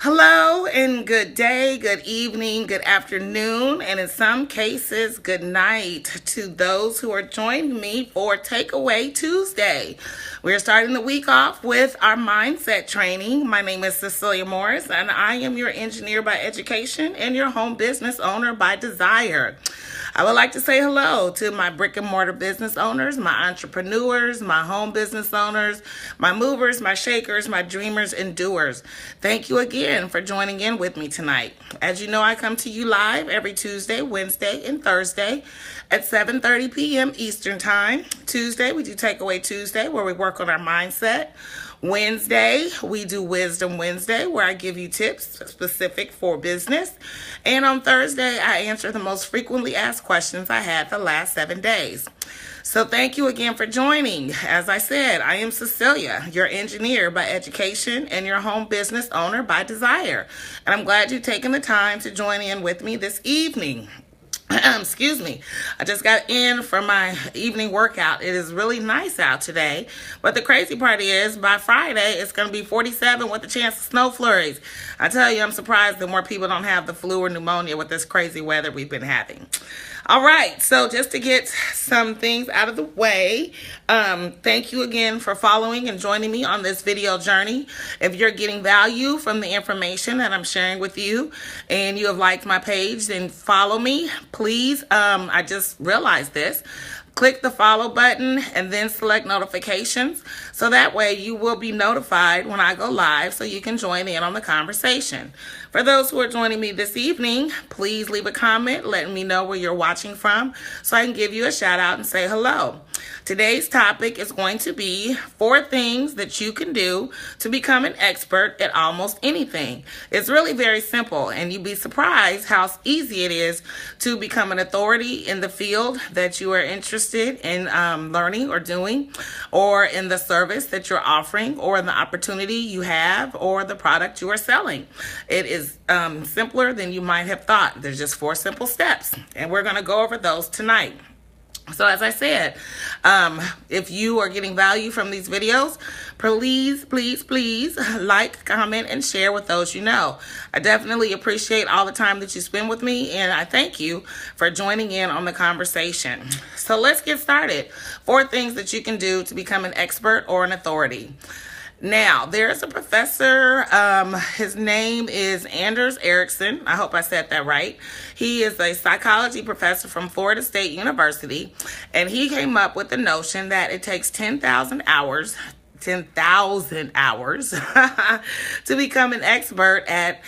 Hello and good day, good evening, good afternoon, and in some cases, good night to those who are joining me for Takeaway Tuesday. We're starting the week off with our mindset training. My name is Cecilia Morris, and I am your engineer by education and your home business owner by desire. I would like to say hello to my brick and mortar business owners, my entrepreneurs, my home business owners, my movers, my shakers, my dreamers and doers. Thank you again for joining in with me tonight. As you know, I come to you live every Tuesday, Wednesday, and Thursday at 7:30 p.m. Eastern Time. Tuesday, we do Takeaway Tuesday, where we work on our mindset. Wednesday, we do Wisdom Wednesday, where I give you tips specific for business. And on Thursday, I answer the most frequently asked questions I had the last 7 days. So thank you again for joining. As I said, I am Cecilia, your engineer by education and your home business owner by desire. And I'm glad you've taken the time to join in with me this evening. Excuse me. I just got in from my evening workout. It is really nice out today. But the crazy part is by Friday, it's going to be 47 with a chance of snow flurries. I tell you, I'm surprised that more people don't have the flu or pneumonia with this crazy weather we've been having. All right, so just to get some things out of the way, thank you again for following and joining me on this video journey. If you're getting value from the information that I'm sharing with you and you have liked my page, then follow me, please. I just realized this. Click the follow button and then select notifications so that way you will be notified when I go live so you can join in on the conversation. For those who are joining me this evening, please leave a comment letting me know where you're watching from so I can give you a shout out and say hello. Today's topic is going to be 4 things that you can do to become an expert at almost anything. It's really very simple, and you'd be surprised how easy it is to become an authority in the field that you are interested in learning or doing, or in the service that you're offering, or in the opportunity you have, or the product you are selling. It is simpler than you might have thought. There's just 4 simple steps, and we're going to go over those tonight. So as I said, if you are getting value from these videos, please like, comment, and share with those you know. I definitely appreciate all the time that you spend with me, and I thank you for joining in on the conversation. So let's get started. 4 things that you can do to become an expert or an authority. Now, there's a professor, his name is Anders Ericsson. I hope I said that right. He is a psychology professor from Florida State University, and he came up with the notion that it takes 10,000 hours to become an expert at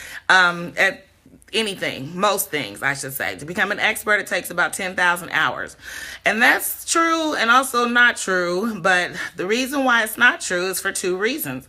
anything, most things, I should say. To become an expert, it takes about 10,000 hours. And that's true and also not true, but the reason why it's not true is for 2 reasons.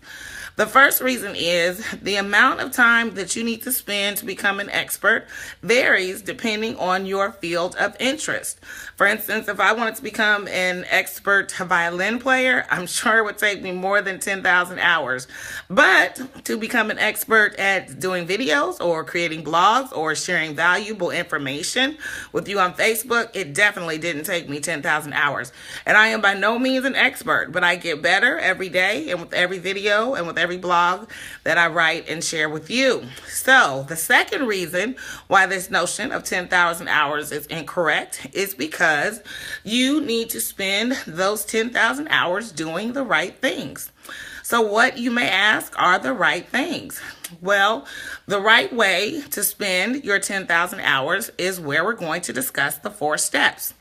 The first reason is the amount of time that you need to spend to become an expert varies depending on your field of interest. For instance, if I wanted to become an expert violin player, I'm sure it would take me more than 10,000 hours. But to become an expert at doing videos or creating blogs or sharing valuable information with you on Facebook, it definitely didn't take me 10,000 hours. And I am by no means an expert, but I get better every day and with every video and with every blog that I write and share with you. So the second reason why this notion of 10,000 hours is incorrect is because you need to spend those 10,000 hours doing the right things. So what, you may ask, are the right things? Well, the right way to spend your 10,000 hours is where we're going to discuss the 4 steps.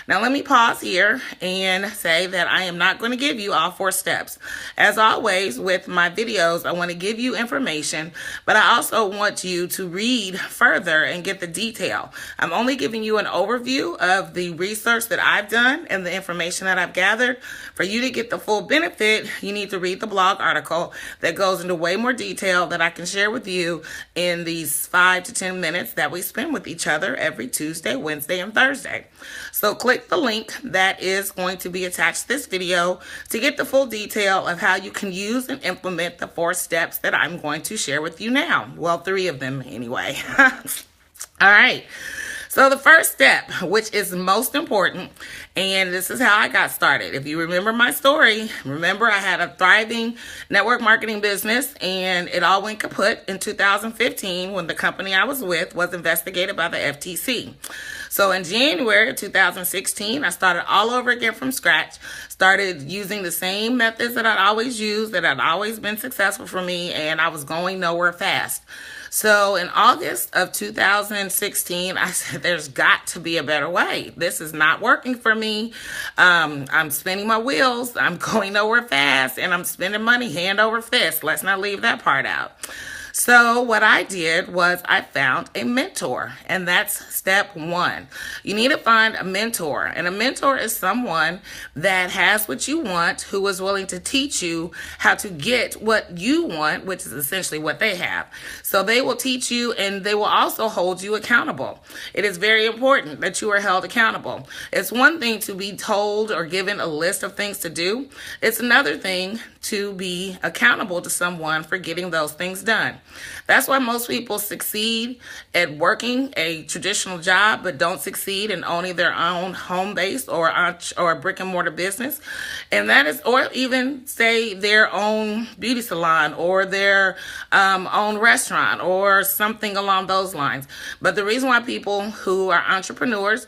Now, let me pause here and say that I am not going to give you all 4 steps. As always, with my videos, I want to give you information, but I also want you to read further and get the detail. I'm only giving you an overview of the research that I've done and the information that I've gathered. For you to get the full benefit, you need to read the blog article that goes into way more detail that I can share with you in these 5 to 10 minutes that we spend with each other every Tuesday, Wednesday, and Thursday. So click the link that is going to be attached to this video to get the full detail of how you can use and implement the 4 steps that I'm going to share with you now. Well, 3 of them anyway. All right. So the first step, which is most important, and this is how I got started. If you remember my story, remember I had a thriving network marketing business and it all went kaput in 2015 when the company I was with was investigated by the FTC. So in January of 2016, I started all over again from scratch, started using the same methods that I'd always used, that had always been successful for me, and I was going nowhere fast. So in August of 2016, I said, there's got to be a better way. This is not working for me. I'm spinning my wheels. I'm going nowhere fast, and I'm spending money hand over fist. Let's not leave that part out. So what I did was I found a mentor, and that's step one. You need to find a mentor, and a mentor is someone that has what you want, who is willing to teach you how to get what you want, which is essentially what they have. So they will teach you, and they will also hold you accountable. It is very important that you are held accountable. It's one thing to be told or given a list of things to do. It's another thing to be accountable to someone for getting those things done. That's why most people succeed at working a traditional job but don't succeed in owning their own home base or a brick and mortar business. And that is, or even say their own beauty salon or their own restaurant or something along those lines. But the reason why people who are entrepreneurs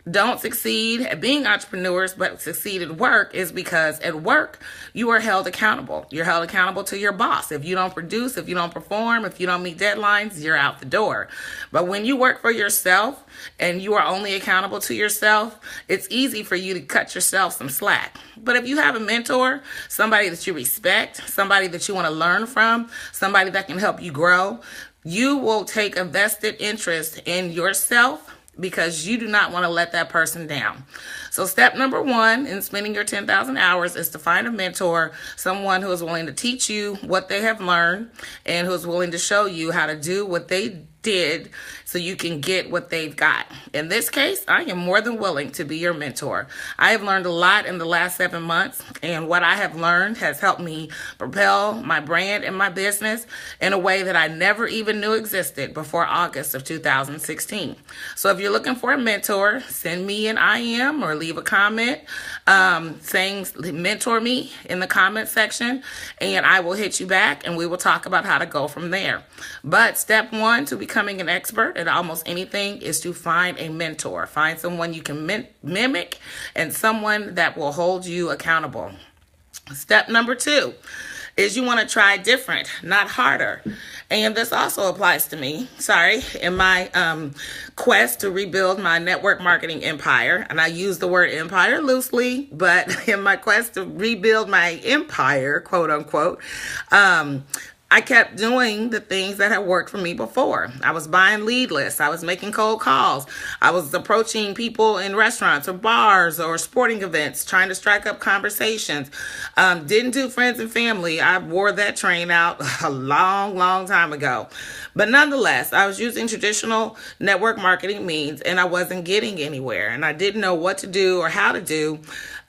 don't succeed at being entrepreneurs but succeed at work is because at work you are held accountable. You're held accountable to your boss. If you don't produce, if you don't perform, if you don't meet deadlines, you're out the door. But when you work for yourself and you are only accountable to yourself, it's easy for you to cut yourself some slack. But if you have a mentor, somebody that you respect, somebody that you want to learn from, somebody that can help you grow, you will take a vested interest in yourself because you do not want to let that person down. So step number one in spending your 10,000 hours is to find a mentor, someone who is willing to teach you what they have learned and who is willing to show you how to do what they did so you can get what they've got. In this case, I am more than willing to be your mentor. I have learned a lot in the last 7 months, and what I have learned has helped me propel my brand and my business in a way that I never even knew existed before August of 2016. So if you're looking for a mentor, send me an IM or leave a comment saying mentor me in the comment section, and I will hit you back and we will talk about how to go from there. But step one to becoming an expert at almost anything is to find a mentor. Find someone you can mimic and someone that will hold you accountable. Step number two is you want to try different, not harder. And this also applies to me, in my quest to rebuild my network marketing empire. And I use the word empire loosely, but in my quest to rebuild my empire, quote unquote, I kept doing the things that had worked for me before. I was buying lead lists. I was making cold calls. I was approaching people in restaurants or bars or sporting events, trying to strike up conversations. Didn't do friends and family. I wore that train out a long, long time ago. But nonetheless, I was using traditional network marketing means and I wasn't getting anywhere. And I didn't know what to do or how to do.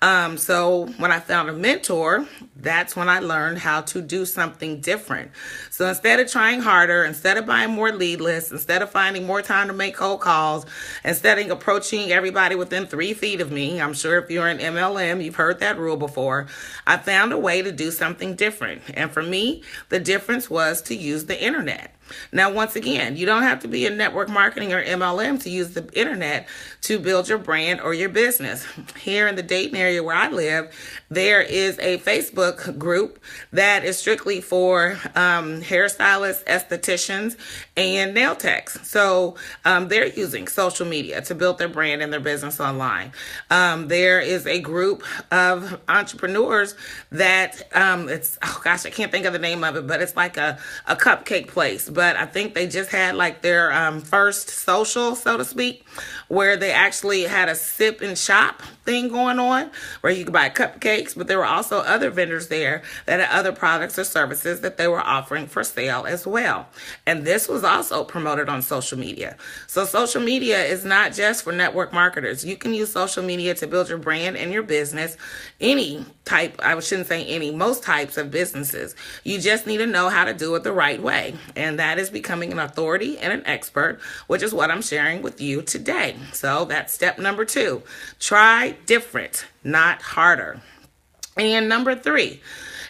So when I found a mentor, that's when I learned how to do something different. So instead of trying harder, instead of buying more lead lists, instead of finding more time to make cold calls, instead of approaching everybody within 3 feet of me, I'm sure if you're an MLM, you've heard that rule before, I found a way to do something different. And for me, the difference was to use the internet. Now, once again, you don't have to be in network marketing or MLM to use the internet to build your brand or your business. Here in the Dayton area where I live, there is a Facebook group that is strictly for hairstylists, estheticians, and nail techs. So they're using social media to build their brand and their business online. There is a group of entrepreneurs that I can't think of the name of it, but it's like a cupcake place. But I think they just had like their first social, so to speak, where they actually had a sip and shop thing going on where you could buy cupcakes, but there were also other vendors there that had other products or services that they were offering for sale as well. And this was also promoted on social media. So social media is not just for network marketers. You can use social media to build your brand and your business. Any type, I shouldn't say any, most types of businesses. You just need to know how to do it the right way. And that that is becoming an authority and an expert, which is what I'm sharing with you today. So that's step number 2. Try different, not harder. And number 3,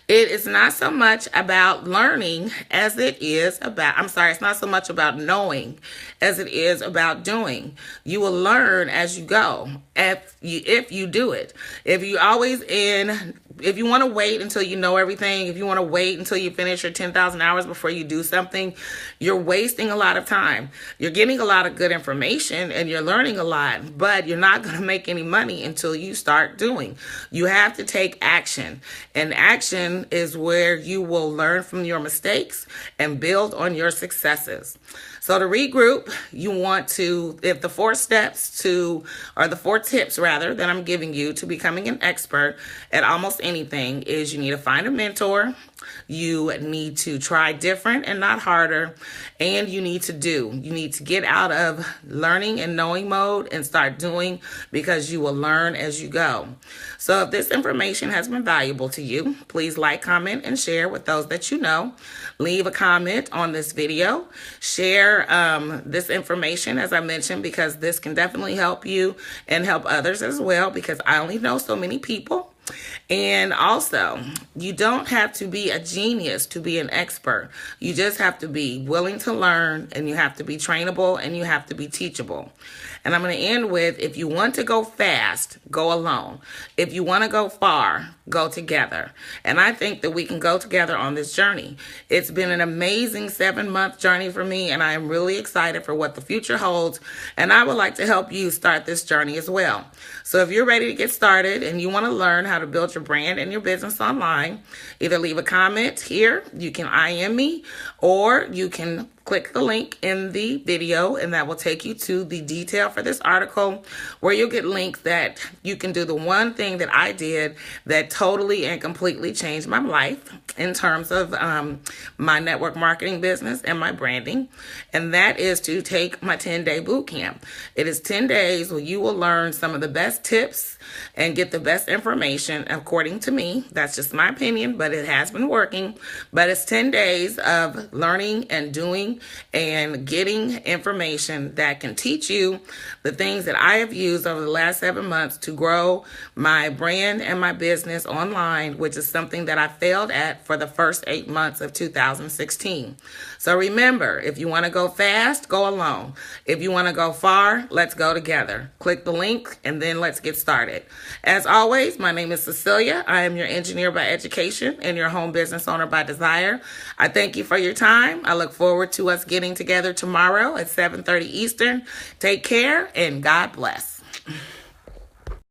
it is not so much about learning as it is about, it's not so much about knowing as it is about doing. You will learn as you go if you do it. If you want to wait until you know everything, if you want to wait until you finish your 10,000 hours before you do something, you're wasting a lot of time. You're getting a lot of good information and you're learning a lot, but you're not going to make any money until you start doing. You have to take action, and action is where you will learn from your mistakes and build on your successes. So to regroup, you want to, if the 4 tips rather, that I'm giving you to becoming an expert at almost anything is you need to find a mentor, you need to try different and not harder, and you need to do. You need to get out of learning and knowing mode and start doing, because you will learn as you go. So if this information has been valuable to you, please like, comment, and share with those that you know. Leave a comment on this video. Share this information, as I mentioned, because this can definitely help you and help others as well, because I only know so many people. And also, you don't have to be a genius to be an expert. You just have to be willing to learn, and you have to be trainable, and you have to be teachable. And I'm going to end with, if you want to go fast, go alone. If you want to go far, go together. And I think that we can go together on this journey. It's been an amazing 7-month journey for me, and I am really excited for what the future holds. And I would like to help you start this journey as well. So if you're ready to get started and you want to learn how to build your brand and your business online, either leave a comment here, you can IM me, or you can click the link in the video, and that will take you to the detail for this article, where you'll get links that you can do the one thing that I did that totally and completely changed my life in terms of my network marketing business and my branding, and that is to take my 10-day boot camp. It is 10 days where you will learn some of the best tips and get the best information, according to me. That's just my opinion, but it has been working. But it's 10 days of learning and doing and getting information that can teach you the things that I have used over the last 7 months to grow my brand and my business online, which is something that I failed at for the first 8 months of 2016. So remember, if you want to go fast, go alone. If you want to go far, let's go together. Click the link and then let's get started. As always, my name is Cecilia. I am your engineer by education and your home business owner by desire. I thank you for your time. I look forward to us getting together tomorrow at 7:30 Eastern. Take care and God bless.